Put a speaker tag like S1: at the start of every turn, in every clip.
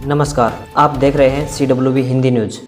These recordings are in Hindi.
S1: नमस्कार, आप देख रहे हैं CWB हिंदी न्यूज।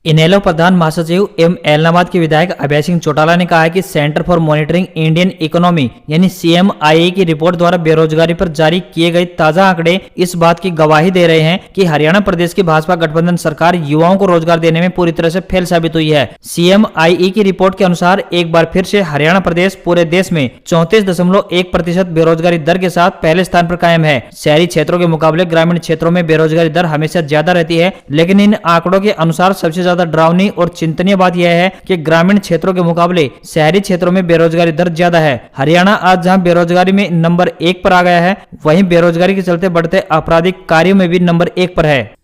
S2: इनेलो प्रधान महासचिव एवं ऐलनाबाद के विधायक अभय सिंह चौटाला ने कहा है कि centre for monitoring Indian economy यानी CMIE की रिपोर्ट द्वारा बेरोजगारी पर जारी किए गए ताजा आंकड़े इस बात की गवाही दे रहे हैं कि हरियाणा प्रदेश की भाजपा गठबंधन सरकार युवाओं को रोजगार देने में पूरी तरह से फेल साबित हुई है। CMIE की रिपोर्ट के अनुसार एक बार फिर से हरियाणा प्रदेश पूरे देश में 34.1% बेरोजगारी दर के साथ पहले स्थान पर कायम है। शहरी क्षेत्रों के मुकाबले ग्रामीण क्षेत्रों में बेरोजगारी दर हमेशा ज्यादा रहती है, लेकिन इन आंकड़ों के अनुसार सबसे ज्यादा डरावनी और चिंतनीय बात यह है कि ग्रामीण क्षेत्रों के मुकाबले शहरी क्षेत्रों में बेरोजगारी दर ज्यादा है। हरियाणा आज जहां बेरोजगारी में नंबर 1 पर आ गया है, वहीं बेरोजगारी के चलते बढ़ते आपराधिक कार्यों में भी नंबर 1 पर है।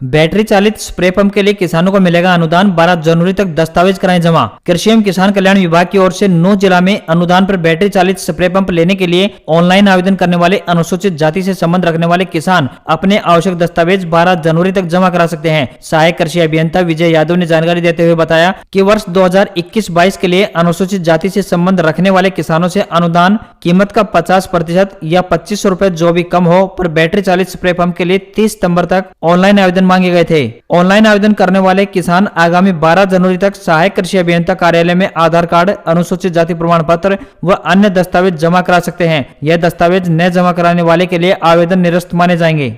S2: बैटरी चालित स्प्रे पंप के लिए किसानों को मिलेगा अनुदान, 12 जनवरी तक दस्तावेज कराएं जमा। कृषि एवं किसान कल्याण विभाग की ओर से 9 जिला में अनुदान पर बैटरी चालित स्प्रे पंप लेने के लिए ऑनलाइन आवेदन करने वाले अनुसूचित जाति से संबंध रखने वाले किसान अपने आवश्यक दस्तावेज 12 जनवरी तक जमा करा सकते हैं। सहायक कृषि अभियंता विजय यादव ने जानकारी देते हुए बताया कि वर्ष 2021-22 के लिए अनुसूचित जाति से संबंध रखने वाले किसानों से अनुदान कीमत का 50% या 2500 रुपए जो भी कम हो पर बैटरी चालित स्प्रे पंप के लिए 30 सितंबर तक ऑनलाइन आवेदन मांगे गए थे। ऑनलाइन आवेदन करने वाले किसान आगामी 12 जनवरी तक सहायक कृषि अभियंता कार्यालय में आधार कार्ड, अनुसूचित जाति प्रमाण पत्र व अन्य दस्तावेज जमा करा सकते हैं। यह दस्तावेज न जमा कराने वाले के लिए आवेदन निरस्त माने जाएंगे।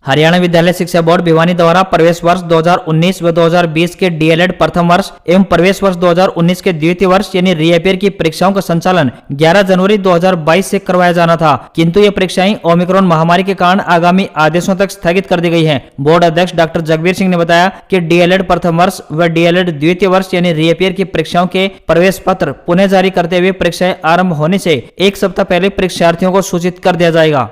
S2: हरियाणा विद्यालय शिक्षा बोर्ड भिवानी द्वारा प्रवेश वर्ष 2019 व 2020 के DLED प्रथम वर्ष एवं प्रवेश वर्ष 2019 के द्वितीय वर्ष यानी रीअपियर की परीक्षाओं का संचालन 11 जनवरी 2022 से करवाया जाना था, किंतु ये परीक्षाएं ओमिक्रॉन महामारी के कारण आगामी आदेशों तक स्थगित कर दी गई हैं। बोर्ड अध्यक्ष डॉक्टर जगबीर सिंह ने बताया कि DLED प्रथम वर्ष व DLED द्वितीय वर्ष यानी रीअपियर की परीक्षाओं के प्रवेश पत्र पुनः जारी करते हुए परीक्षाएं आरंभ होने से एक सप्ताह पहले परीक्षार्थियों को सूचित कर दिया जाएगा।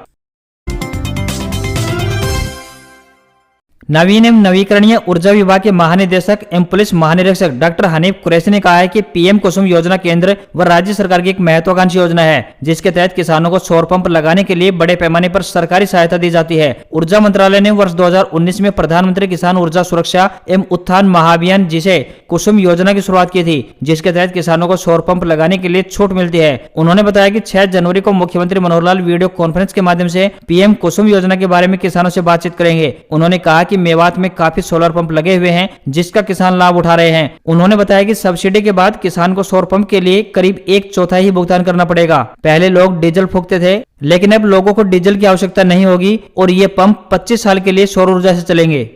S2: नवीन एवं नवीकरणीय ऊर्जा विभाग के महानिदेशक एवं पुलिस महानिरीक्षक डॉक्टर हनीफ कुरैशी ने कहा है कि PM कुसुम योजना केंद्र व राज्य सरकार की एक महत्वाकांक्षी योजना है, जिसके तहत किसानों को सौर पंप लगाने के लिए बड़े पैमाने पर सरकारी सहायता दी जाती है। ऊर्जा मंत्रालय ने वर्ष 2019 में प्रधानमंत्री किसान ऊर्जा सुरक्षा एवं उत्थान महाअभियान जिसे कुसुम योजना की शुरुआत की थी, जिसके तहत किसानों को सौर पंप लगाने के लिए छूट मिलती है। उन्होंने बताया कि 6 जनवरी को मुख्यमंत्री मनोहर लाल वीडियो कॉन्फ्रेंस के माध्यम से PM कुसुम योजना के बारे में किसानों से बातचीत करेंगे। उन्होंने कहा कि मेवात में काफी सोलर पंप लगे हुए हैं, जिसका किसान लाभ उठा रहे हैं। उन्होंने बताया कि सब्सिडी के बाद किसान को सौर पंप के लिए करीब 1/4 ही भुगतान करना पड़ेगा। पहले लोग डीजल फूकते थे, लेकिन अब लोगों को डीजल की आवश्यकता नहीं होगी और ये पंप 25 साल के लिए सौर ऊर्जा से चलेंगे।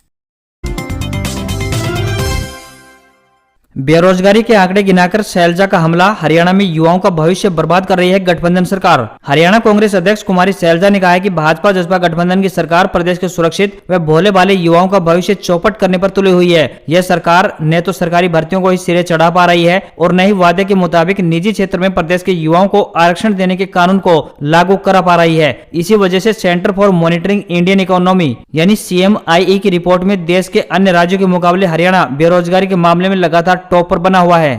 S2: बेरोजगारी के आंकड़े गिनाकर शैलजा का हमला, हरियाणा में युवाओं का भविष्य बर्बाद कर रही है गठबंधन सरकार। हरियाणा कांग्रेस अध्यक्ष कुमारी शैलजा ने कहा है कि भाजपा जसपा गठबंधन की सरकार प्रदेश के सुरक्षित व भोले भाले युवाओं का भविष्य चौपट करने पर तुली हुई है। यह सरकार न तो सरकारी भर्तियों को ही सिरे चढ़ा पा रही है और न ही वादे के मुताबिक निजी क्षेत्र में प्रदेश के युवाओं को आरक्षण देने के कानून को लागू करा पा रही है। इसी वजह से centre for monitoring Indian economy यानी CMIE की रिपोर्ट में देश के अन्य राज्यों के मुकाबले हरियाणा बेरोजगारी के मामले में लगातार टॉप पर बना हुआ है।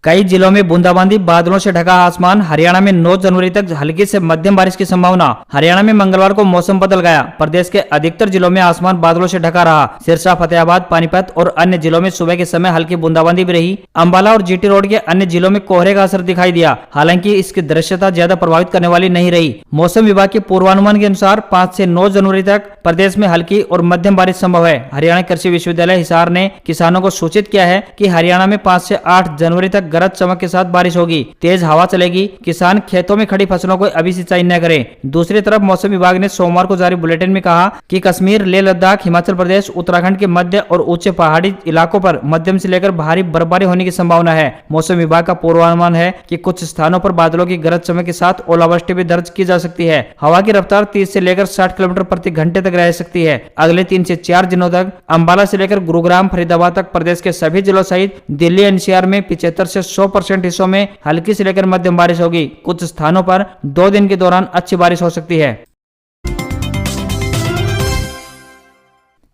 S2: कई जिलों में बूंदाबांदी, बादलों से ढका आसमान। हरियाणा में 9 जनवरी तक हल्की से मध्यम बारिश की संभावना। हरियाणा में मंगलवार को मौसम बदल गया। प्रदेश के अधिकतर जिलों में आसमान बादलों से ढका रहा। सिरसा, फतेहाबाद, पानीपत और अन्य जिलों में सुबह के समय हल्की बूंदाबांदी भी रही। अंबाला और GT रोड के अन्य जिलों में कोहरे का असर दिखाई दिया, हालांकि इसकी दृश्यता ज्यादा प्रभावित करने वाली नहीं रही। मौसम विभाग के पूर्वानुमान के अनुसार 5 से 9 जनवरी तक प्रदेश में हल्की और मध्यम बारिश संभव है। हरियाणा कृषि विश्वविद्यालय हिसार ने किसानों को सूचित किया है कि हरियाणा में 5 से 8 जनवरी तक गरज चमक के साथ बारिश होगी, तेज हवा चलेगी। किसान खेतों में खड़ी फसलों को अभी सिंचाई न करें। दूसरी तरफ मौसम विभाग ने सोमवार को जारी बुलेटिन में कहा कि कश्मीर, लेह लद्दाख, हिमाचल प्रदेश, उत्तराखंड के मध्य और उच्च पहाड़ी इलाकों पर मध्यम से लेकर भारी बर्फबारी होने की संभावना है। मौसम विभाग का पूर्वानुमान है कि कुछ स्थानों पर बादलों की गरज चमक के साथ ओलावृष्टि भी दर्ज की जा सकती है। हवा की रफ्तार 30 से लेकर 60 किलोमीटर प्रति घंटे तक रह सकती है। अगले 3 से 4 दिनों तक अंबाला से लेकर गुरुग्राम, फरीदाबाद तक प्रदेश के सभी जिलों सहित दिल्ली NCR में 75 से 100% हिस्सों में हल्की से लेकर मध्यम बारिश होगी। कुछ स्थानों पर 2 दिन के दौरान अच्छी बारिश हो सकती है।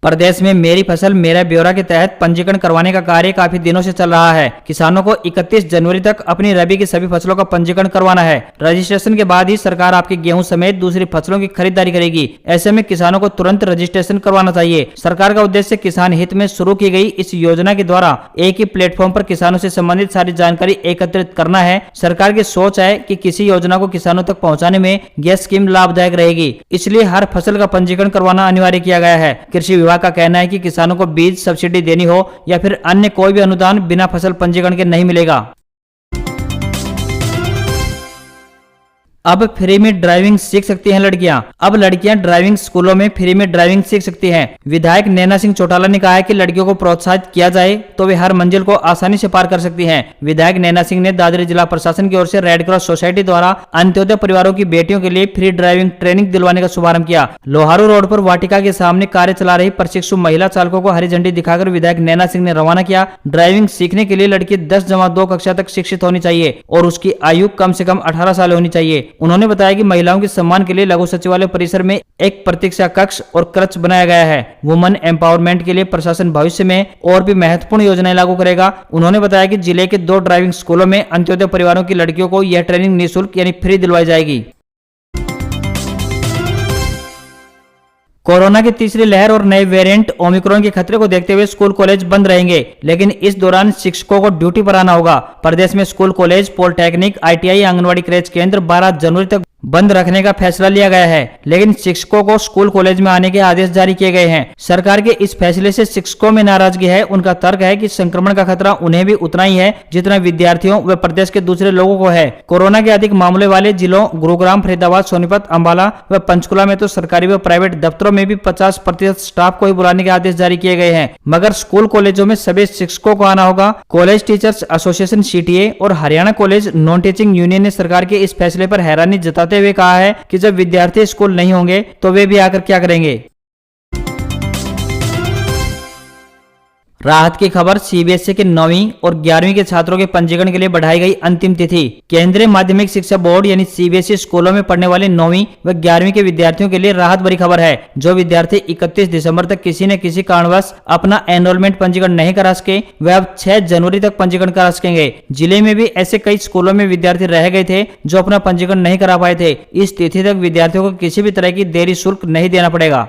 S2: प्रदेश में मेरी फसल मेरा ब्यौरा के तहत पंजीकरण करवाने का कार्य काफी दिनों से चल रहा है। किसानों को 31 जनवरी तक अपनी रबी की सभी फसलों का पंजीकरण करवाना है। रजिस्ट्रेशन के बाद ही सरकार आपके गेहूं समेत दूसरी फसलों की खरीदारी करेगी। ऐसे में किसानों को तुरंत रजिस्ट्रेशन करवाना चाहिए। सरकार का उद्देश्य किसान हित में शुरू की गई इस योजना के द्वारा एक ही प्लेटफॉर्म पर किसानों से संबंधित सारी जानकारी एकत्रित करना है। सरकार की सोच है कि किसी योजना को किसानों तक पहुंचाने में यह स्कीम लाभदायक रहेगी, इसलिए हर फसल का पंजीकरण करवाना अनिवार्य किया गया है। कृषि विभाग का कहना है कि किसानों को बीज सब्सिडी देनी हो या फिर अन्य कोई भी अनुदान बिना फसल पंजीकरण के नहीं मिलेगा। अब फ्री में ड्राइविंग सीख सकती हैं लड़कियां। अब लड़कियां ड्राइविंग स्कूलों में फ्री में ड्राइविंग सीख सकती हैं। विधायक नैना सिंह चौटाला ने कहा है कि लड़कियों को प्रोत्साहित किया जाए तो वे हर मंजिल को आसानी से पार कर सकती हैं। विधायक नैना सिंह ने दादरी जिला प्रशासन की ओर से रेड क्रॉस सोसाइटी द्वारा अंत्योदय परिवारों की बेटियों के लिए फ्री ड्राइविंग ट्रेनिंग दिलवाने का शुभारंभ किया। लोहारू रोड पर वाटिका के सामने कार्य चला रही प्रशिक्षु महिला चालकों को हरी झंडी दिखाकर विधायक नैना सिंह ने रवाना किया। ड्राइविंग सीखने के लिए लड़की 10-2 कक्षा तक शिक्षित होनी चाहिए और उसकी आयु कम से कम 18 साल होनी चाहिए। उन्होंने बताया कि महिलाओं के सम्मान के लिए लघु सचिवालय परिसर में एक प्रतीक्षा कक्ष और क्रच बनाया गया है। वुमन एम्पावरमेंट के लिए प्रशासन भविष्य में और भी महत्वपूर्ण योजनाएं लागू करेगा। उन्होंने बताया कि जिले के 2 ड्राइविंग स्कूलों में अंत्योदय परिवारों की लड़कियों को यह ट्रेनिंग निःशुल्क यानी फ्री दिलवाई जाएगी। कोरोना की तीसरी लहर और नए वेरिएंट ओमिक्रॉन के खतरे को देखते हुए स्कूल कॉलेज बंद रहेंगे, लेकिन इस दौरान शिक्षकों को ड्यूटी पर आना होगा। प्रदेश में school college, polytechnic, ITI, anganwadi creche केंद्र 12 जनवरी तक बंद रखने का फैसला लिया गया है, लेकिन शिक्षकों को स्कूल कॉलेज में आने के आदेश जारी किए गए हैं। सरकार के इस फैसले से शिक्षकों में नाराजगी है। उनका तर्क है कि संक्रमण का खतरा उन्हें भी उतना ही है जितना विद्यार्थियों व प्रदेश के दूसरे लोगों को है। कोरोना के अधिक मामले वाले जिलों गुरुग्राम, फरीदाबाद, सोनीपत, अंबाला व पंचकुला में तो सरकारी व प्राइवेट दफ्तरों में भी 50% स्टाफ को ही बुलाने के आदेश जारी किए गए हैं, मगर स्कूल कॉलेजों में सभी शिक्षकों को आना होगा। कॉलेज टीचर्स एसोसिएशन CTA और Haryana college non teaching union ने सरकार के इस फैसले पर हैरानी जताते हुए कहा है कि जब विद्यार्थी स्कूल नहीं होंगे तो वे भी आकर क्या करेंगे। राहत की खबर, CBSE के 9वीं और 11वीं के छात्रों के पंजीकरण के लिए बढ़ाई गई अंतिम तिथि। केंद्रीय माध्यमिक शिक्षा बोर्ड यानी CBSE स्कूलों में पढ़ने वाले 9वीं व 11वीं के विद्यार्थियों के लिए राहत भरी खबर है। जो विद्यार्थी 31 दिसंबर तक किसी न किसी कारणवश अपना एनरोलमेंट पंजीकरण नहीं करा सके, वे अब 6 जनवरी तक पंजीकरण करा सकेंगे। जिले में भी ऐसे कई स्कूलों में विद्यार्थी रह गए थे जो अपना पंजीकरण नहीं करा पाए थे। इस तिथि तक विद्यार्थियों को किसी भी तरह की देरी शुल्क नहीं देना पड़ेगा।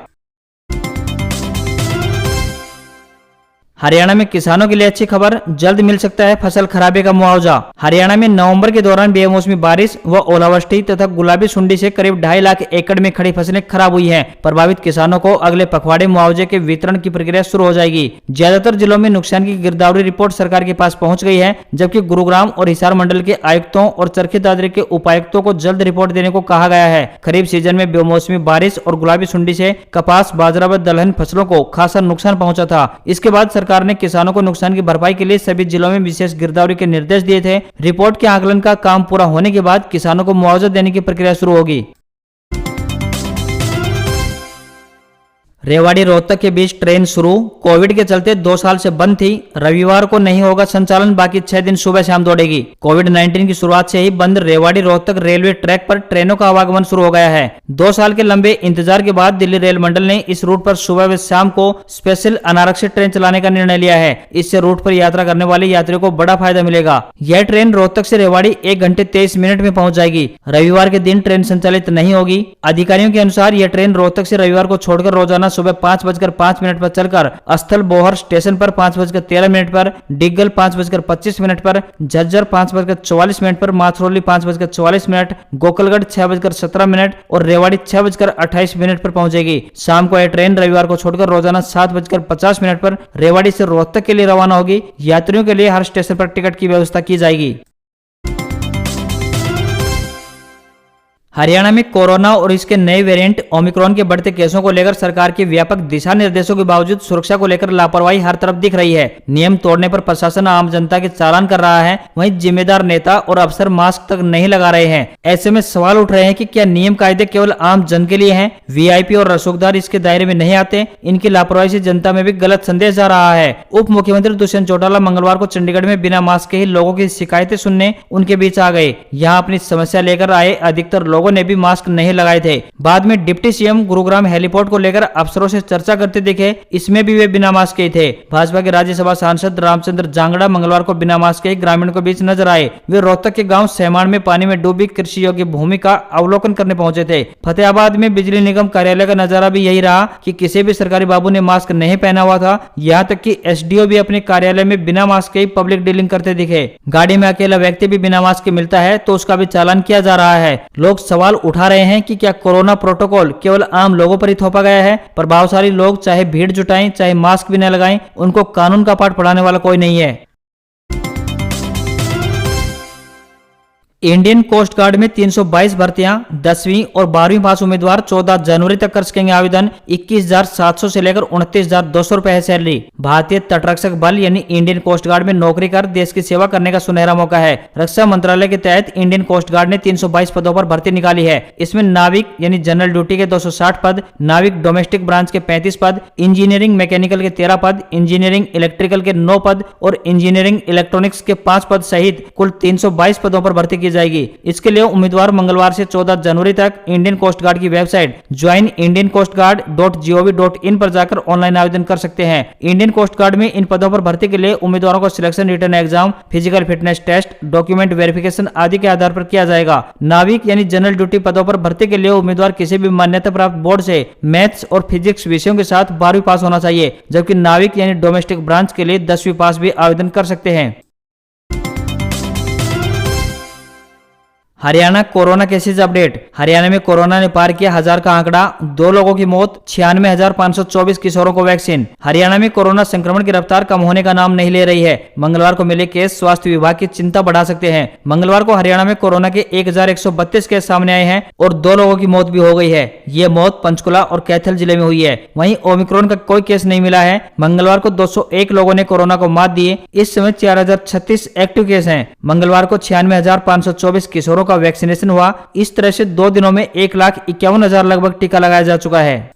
S2: हरियाणा में किसानों के लिए अच्छी खबर, जल्द मिल सकता है फसल खराबे का मुआवजा। हरियाणा में नवंबर के दौरान बेमौसमी बारिश व ओलावृष्टि तथा गुलाबी सुंडी से करीब 2.5 लाख एकड़ में खड़ी फसलें खराब हुई हैं। प्रभावित किसानों को अगले पखवाड़े मुआवजे के वितरण की प्रक्रिया शुरू हो जाएगी। ज्यादातर जिलों में नुकसान की गिरदावरी रिपोर्ट सरकार के पास पहुंच गई है, जबकि गुरुग्राम और हिसार मंडल के आयुक्तों और चरखी दादरी के उपायुक्तों को जल्द रिपोर्ट देने को कहा गया है। खरीफ सीजन में बेमौसमी बारिश और गुलाबी सुंडी से कपास, बाजरा व दलहन फसलों को खासा नुकसान पहुंचा था। इसके बाद सरकार ने किसानों को नुकसान की भरपाई के लिए सभी जिलों में विशेष गिरदावरी के निर्देश दिए थे। रिपोर्ट के आकलन का काम पूरा होने के बाद किसानों को मुआवजा देने की प्रक्रिया शुरू होगी। रेवाड़ी रोहतक के बीच ट्रेन शुरू, कोविड के चलते 2 साल से बंद थी। रविवार को नहीं होगा संचालन, बाकी 6 दिन सुबह शाम दौड़ेगी। कोविड-19 की शुरुआत से ही बंद रेवाड़ी रोहतक रेलवे ट्रैक पर ट्रेनों का आवागमन शुरू हो गया है। 2 साल के लंबे इंतजार के बाद दिल्ली रेल मंडल ने इस रूट पर सुबह व शाम को स्पेशल अनारक्षित ट्रेन चलाने का निर्णय लिया है। इससे रूट पर यात्रा करने वाले यात्रियों को बड़ा फायदा मिलेगा। यह ट्रेन रोहतक से रेवाड़ी 1 घंटे 23 मिनट में पहुंच जाएगी। रविवार के दिन ट्रेन संचालित नहीं होगी। अधिकारियों के अनुसार यह ट्रेन रोहतक से रविवार को छोड़कर रोजाना सुबह 5:05 पर चलकर स्थल बोहर स्टेशन पर 5:13 पर, डिग्गल 5:25 पर, झज्जर 5:44 पर, माथरोली 5:44, गोकलगढ़ 6:17 और रेवाड़ी 6:28 पर पहुंचेगी। शाम को यह ट्रेन रविवार को छोड़कर रोजाना 7:50 पर रेवाड़ी से रोहतक के लिए रवाना होगी। यात्रियों के लिए हर स्टेशन पर टिकट की व्यवस्था की जाएगी। हरियाणा में कोरोना और इसके नए वेरिएंट ओमिक्रॉन के बढ़ते केसों को लेकर सरकार के व्यापक दिशा निर्देशों के बावजूद सुरक्षा को लेकर लापरवाही हर तरफ दिख रही है। नियम तोड़ने पर प्रशासन आम जनता के चालान कर रहा है, वहीं जिम्मेदार नेता और अफसर मास्क तक नहीं लगा रहे हैं। ऐसे में सवाल उठ रहे हैं कि क्या नियम कायदे केवल आम जन के लिए हैं? VIP और रसूखदार इसके दायरे में नहीं आते? इनकी लापरवाही से जनता में भी गलत संदेश जा रहा है। उप मुख्यमंत्री दुष्यंत चौटाला मंगलवार को चंडीगढ़ में बिना मास्क के ही लोगों की शिकायतें सुनने उनके बीच आ गए। यहाँ अपनी समस्या लेकर आए अधिकतर लोगों लोगों ने भी मास्क नहीं लगाए थे। बाद में डिप्टी सीएम गुरुग्राम हेलीपोर्ट को लेकर अफसरों से चर्चा करते दिखे, इसमें भी वे बिना मास्क के थे। भाजपा के राज्यसभा सांसद रामचंद्र जांगड़ा मंगलवार को बिना मास्क के ग्रामीणों के बीच नजर आए। वे रोहतक के गांव सहमान में पानी में डूबी कृषि योग्य भूमि का अवलोकन करने पहुंचे थे। फतेहाबाद में बिजली निगम कार्यालय का नजारा भी यही रहा कि किसी भी सरकारी बाबू ने मास्क नहीं पहना हुआ था। यहाँ तक कि एसडीओ भी अपने कार्यालय में बिना मास्क के पब्लिक डीलिंग करते दिखे। गाड़ी में अकेला व्यक्ति भी बिना मास्क के मिलता है तो उसका भी चालान किया जा रहा है। लोग सवाल उठा रहे हैं कि क्या कोरोना प्रोटोकॉल केवल आम लोगों पर ही थोपा गया है। प्रभावशाली लोग चाहे भीड़ जुटाएं चाहे मास्क भी न लगाएं, उनको कानून का पाठ पढ़ाने वाला कोई नहीं है। इंडियन कोस्ट गार्ड में 322 भर्तियां, 10वीं और 12वीं पास उम्मीदवार 14 जनवरी तक कर सकेंगे आवेदन। 21,700 से लेकर 29,200 रुपए है सैलरी। भारतीय तटरक्षक बल यानी इंडियन कोस्ट गार्ड में नौकरी कर देश की सेवा करने का सुनहरा मौका है। रक्षा मंत्रालय के तहत इंडियन कोस्ट गार्ड ने 322 पदों पर भर्ती निकाली है। इसमें नाविक यानी जनरल ड्यूटी के 260 पद, नाविक डोमेस्टिक ब्रांच के 35 पद, इंजीनियरिंग मैकेनिकल के 13 पद, इंजीनियरिंग इलेक्ट्रिकल के 9 पद और इंजीनियरिंग इलेक्ट्रॉनिक्स के 5 पद सहित कुल 322 पदों पर भर्ती जाएगी। इसके लिए उम्मीदवार मंगलवार से 14 जनवरी तक इंडियन कोस्ट गार्ड की वेबसाइट joinindiancoastguard.gov.in पर जाकर ऑनलाइन आवेदन कर सकते हैं। इंडियन कोस्ट गार्ड में इन पदों पर भर्ती के लिए उम्मीदवारों को selection written exam, physical fitness test, document verification आदि के आधार पर किया जाएगा। नाविक यानी जनरल ड्यूटी पदों पर भर्ती के लिए उम्मीदवार किसी भी मान्यता प्राप्त बोर्ड से मैथ्स और फिजिक्स विषयों के साथ 12वीं पास होना चाहिए, जबकि नाविक यानी डोमेस्टिक ब्रांच के लिए 10वीं पास भी आवेदन कर सकते हैं। Haryana corona cases update. Haryana में कोरोना ने पार किया 1000 का आंकड़ा, 2 लोगों की मौत, 96,524 किशोरों को वैक्सीन। हरियाणा में कोरोना संक्रमण की रफ्तार कम होने का नाम नहीं ले रही है। मंगलवार को मिले केस स्वास्थ्य विभाग की चिंता बढ़ा सकते हैं। मंगलवार को हरियाणा में कोरोना के 1132 केस सामने आए हैं और 2 लोगों की मौत भी हो गई है। ये मौत पंचकुला और कैथल जिले में हुई है। वहीं ओमिक्रॉन का कोई केस नहीं मिला है। मंगलवार को 201 लोगों ने कोरोना को मात दी। इस समय 4036 एक्टिव केस हैं। मंगलवार को 96,524 किशोरों का वैक्सीनेशन हुआ। इस तरह से 2 दिनों में 1,51,000 लगभग टीका लगाया जा चुका है।